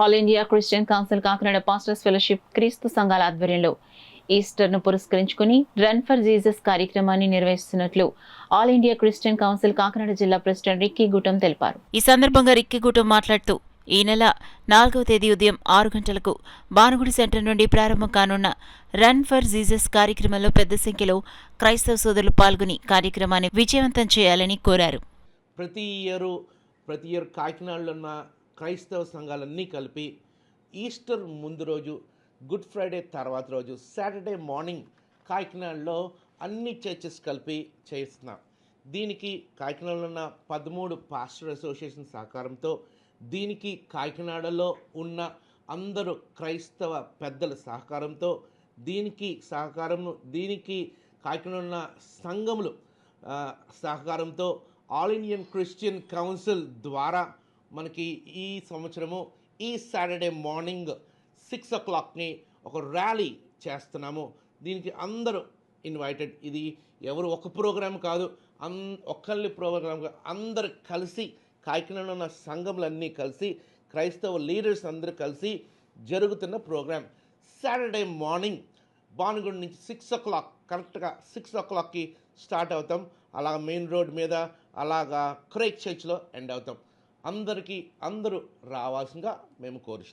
All India Christian council Kakinada pastors fellowship క్రీస్తు సంఘాల ఆధ్వర్యంలో ఈస్టర్ను పురస్కరించుకుని రన్ ఫర్ జీసస్ కార్యక్రమాన్ని నిర్వహిస్తున్నట్లు all India Christian council Kakinada జిల్లా ప్రెసిడెంట్ రిక్కీ గుటం తెలిపారు. ఈ సందర్భంగా రిక్కీ గుటం మాట్లాడుతూ ఈ నెల 4వ తేదీ ఉదయం 6 గంటలకు బానుగుడి సెంటర్ నుండి ప్రారంభం కానున్న రన్ ఫర్ జీసస్ కార్యక్రమంలో పెద్ద సంఖ్యలో క్రైస్తవ సోదరులు పాల్గొని కార్యక్రమాన్ని విజయవంతం చేయాలని కోరారు. ప్రతి ఇయర్ కాకినాడలో ఉన్న క్రైస్తవ సంఘాలన్నీ కలిపి ఈస్టర్ ముందు రోజు, గుడ్ ఫ్రైడే తర్వాత రోజు, సాటర్డే మార్నింగ్ కాకినాడలో అన్ని చర్చెస్ కలిపి చేస్తున్నాం. దీనికి కాకినాడలో ఉన్న 13 పాస్టర్ అసోసియేషన్ సహకారంతో, దీనికి కాకినాడలో ఉన్న అందరూ క్రైస్తవ పెద్దల సహకారంతో, దీనికి కాకినాడలో ఉన్న సంఘములు సహకారంతో ఆల్ ఇండియన్ క్రిస్టియన్ కౌన్సిల్ ద్వారా మనకి ఈ సంవత్సరము ఈ సాటర్డే మార్నింగ్ 6 o'clockని ఒక ర్యాలీ చేస్తున్నాము. దీనికి అందరూ ఇన్వైటెడ్. ఇది ఎవరు ఒక ప్రోగ్రాం కాదు, ఒక్కళ్ళి ప్రోగ్రాం కాదు, అందరు కలిసి కాకినాడలో ఉన్న సంఘములన్నీ కలిసి, క్రైస్తవ లీడర్స్ అందరూ కలిసి జరుగుతున్న ప్రోగ్రాం. సాటర్డే మార్నింగ్ బానుగుడి నుంచి 6 o'clock, కరెక్ట్గా 6 o'clockకి స్టార్ట్ అవుతాం. అలాగ మెయిన్ రోడ్ మీద అలాగా క్రైస్ట్ చర్చ్లో ఎండ్ అవుతాం. అందరూ రావాల్సిందిగా మేము కోరుస్తున్నాం.